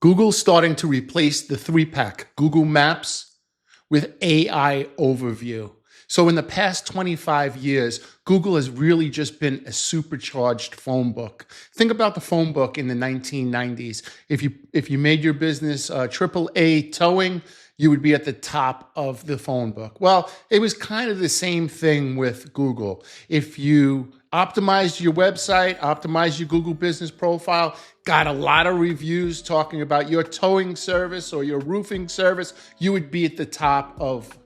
Google's starting to replace the three-pack Google Maps with AI overview. So in the past 25 years, Google has really just been a supercharged phone book. Think about the phone book in the 1990s. If you made your business AAA towing, you would be at the top of the phone book. Well, it was kind of the same thing with Google. If you optimized your website, optimized your Google business profile, got a lot of reviews talking about your towing service or your roofing service, you would be at the top of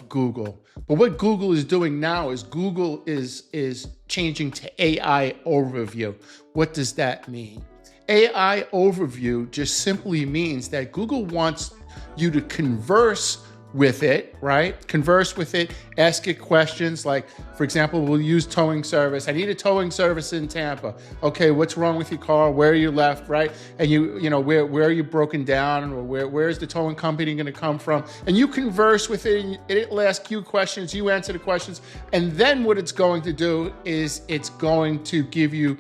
Google. But what Google is doing now is Google is changing to AI overview. What does that mean? AI overview just simply means that Google wants you to converse with it, right? Converse with it, ask it questions like, for example, we'll use towing service. I need a towing service in Tampa. Okay, what's wrong with your car? Where are you left, right? And you know, where are you broken down, or where's the towing company going to come from? And you converse with it, and it'll ask you questions, you answer the questions, and then what it's going to do is it's going to give you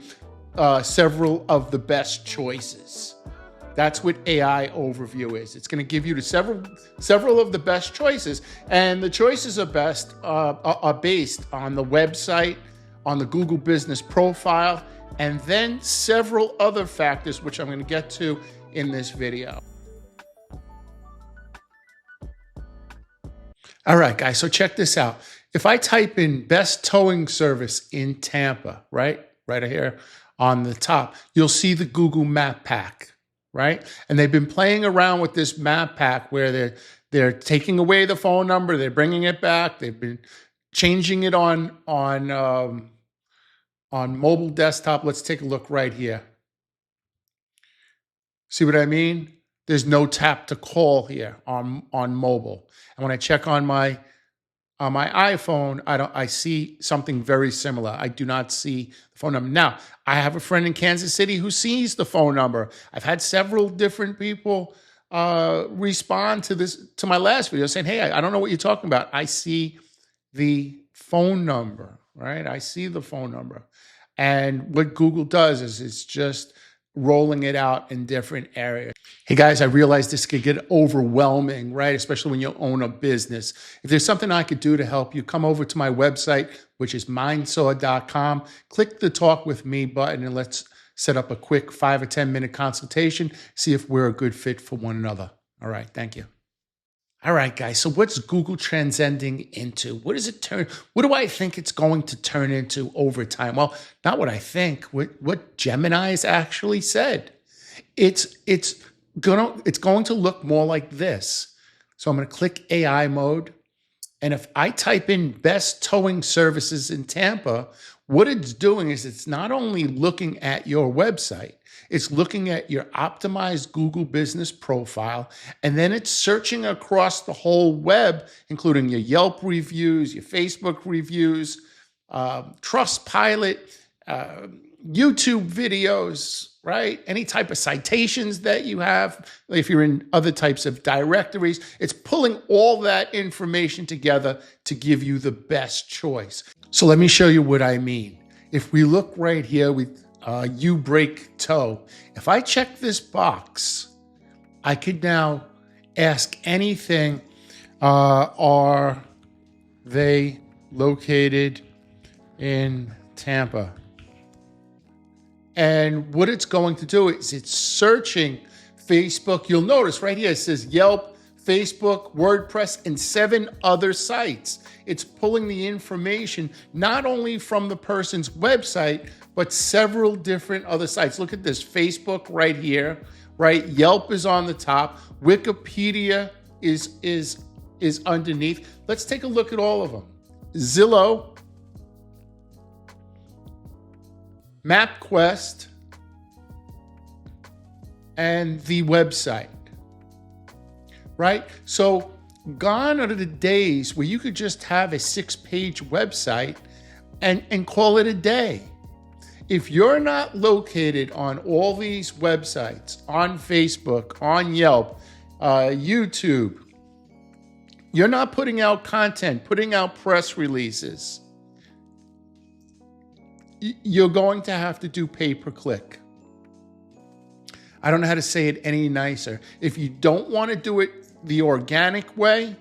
several of the best choices. That's what AI overview is. It's going to give you several of the best choices, and the choices are based on the website, on the Google business profile, and then several other factors, which I'm going to get to in this video. All right, guys, so check this out. If I type in best towing service in Tampa, right here on the top, you'll see the Google Map Pack. Right? And they've been playing around with this map pack where they're taking away the phone number, they're bringing it back, they've been changing it on mobile desktop. Let's take a look right here. See what I mean? There's no tap to call here on mobile. And when I check on my iPhone, I see something very similar. I do not see the phone number. Now, I have a friend in Kansas City who sees the phone number. I've had several different people respond to my last video saying, hey, I don't know what you're talking about. I see the phone number, right? I see the phone number. And what Google does is it's just rolling it out in different areas. Hey guys, I realize this could get overwhelming, right? Especially when you own a business. If there's something I could do to help you, come over to my website, which is mindsaw.com. Click the Talk With Me button and let's set up a quick 5 or 10 minute consultation, see if we're a good fit for one another. All right, thank you. All right, guys, so what's Google transcending into? What do I think it's going to turn into over time? Well, not what I think, what Gemini's actually said. It's going to look more like this. So I'm going to click AI mode. And if I type in best towing services in Tampa, what it's doing is it's not only looking at your website, it's looking at your optimized Google business profile, and then it's searching across the whole web, including your Yelp reviews, your Facebook reviews, Trustpilot, YouTube videos, right? Any type of citations that you have, if you're in other types of directories, it's pulling all that information together to give you the best choice. So let me show you what I mean. If we look right here with you break toe, if I check this box, I could now ask anything, are they located in Tampa? And what it's going to do is it's searching Facebook. You'll notice right here, it says Yelp, Facebook, WordPress, and 7 other sites. It's pulling the information not only from the person's website, but several different other sites. Look at this, Facebook right here, right? Yelp is on the top. Wikipedia is underneath. Let's take a look at all of them. Zillow, MapQuest, and the website, right? So gone are the days where you could just have a 6-page website and call it a day. If you're not located on all these websites, on Facebook, on Yelp, YouTube, you're not putting out content, putting out press releases, you're going to have to do pay-per-click. I don't know how to say it any nicer. If you don't want to do it the organic way,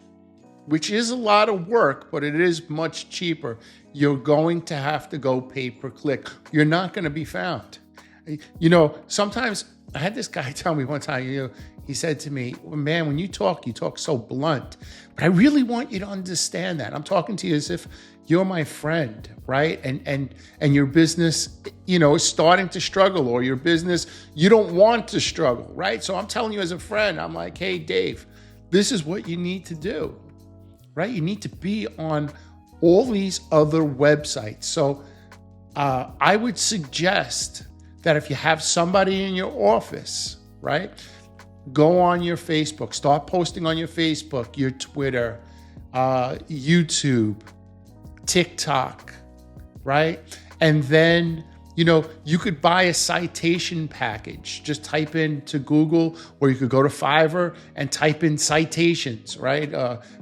which is a lot of work, but it is much cheaper, you're going to have to go pay per click. You're not going to be found. You know, sometimes I had this guy tell me one time, he said to me, well, man, when you talk so blunt, but I really want you to understand that. I'm talking to you as if you're my friend, right? And your business, is starting to struggle, or your business, you don't want to struggle, right? So I'm telling you as a friend, I'm like, hey, Dave, this is what you need to do, right? You need to be on all these other websites. So I would suggest that if you have somebody in your office, right, go on your Facebook, start posting on your Facebook, your Twitter, YouTube, TikTok, right? And then, you could buy a citation package. Just type into Google, or you could go to Fiverr and type in citations, right?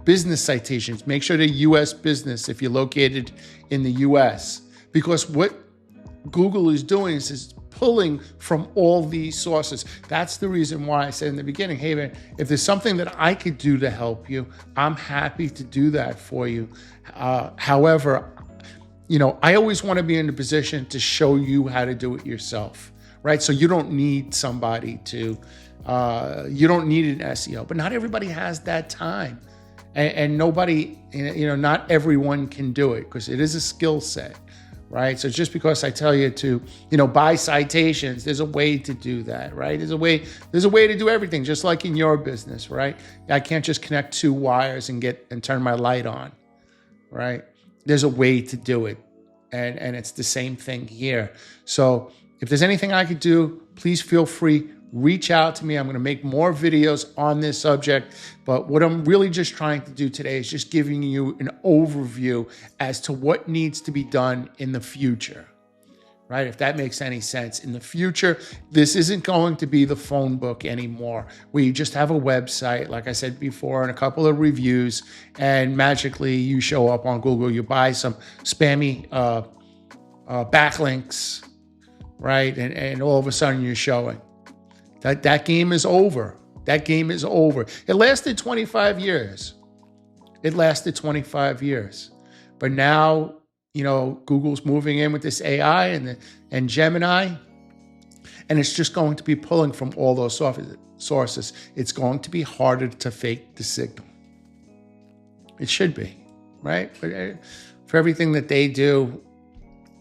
Business citations. Make sure they're US business if you're located in the US. Because what Google is doing is pulling from all these sources. That's the reason why I said in the beginning, hey man, if there's something that I could do to help you, I'm happy to do that for you. However, I always want to be in a position to show you how to do it yourself, right? So you don't need somebody to, you don't need an SEO, but not everybody has that time. And nobody, not everyone can do it, because it is a skill set. Right. So just because I tell you to, buy citations, there's a way to do that, right? There's a way to do everything, just like in your business, right? I can't just connect two wires and turn my light on, right? There's a way to do it. And it's the same thing here. So if there's anything I could do, please feel free. Reach out to me. I'm going to make more videos on this subject. But what I'm really just trying to do today is just giving you an overview as to what needs to be done in the future, right? If that makes any sense. In the future, this isn't going to be the phone book anymore, where you just have a website, like I said before, and a couple of reviews, and magically you show up on Google, you buy some spammy backlinks, right? And all of a sudden you're showing. That game is over. That game is over. It lasted 25 years. But now, Google's moving in with this AI and Gemini, and it's just going to be pulling from all those sources. It's going to be harder to fake the signal. It should be, right? For everything that they do,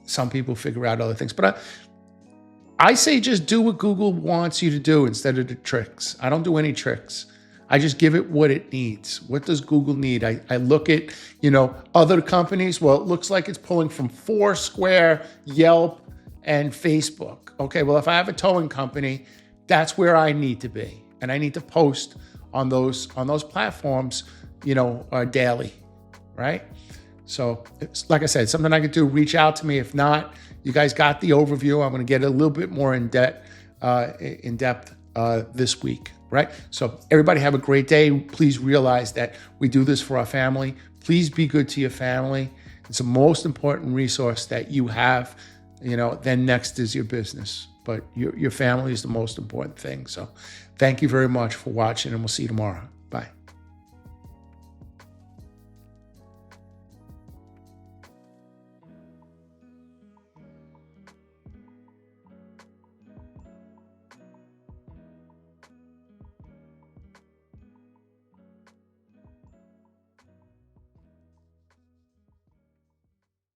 some people figure out other things. But I say just do what Google wants you to do instead of the tricks. I don't do any tricks. I just give it what it needs. What does Google need? I look at, other companies. Well, it looks like it's pulling from Foursquare, Yelp, and Facebook. Okay, well, if I have a towing company, that's where I need to be. And I need to post on those platforms, daily, right? So it's, like I said, something I could do. Reach out to me. If not, you guys got the overview. I'm going to get a little bit more in depth this week, right? So everybody have a great day. Please realize that we do this for our family. Please be good to your family. It's the most important resource that you have. Then next is your business, but your family is the most important thing. So thank you very much for watching, and we'll see you tomorrow. Bye.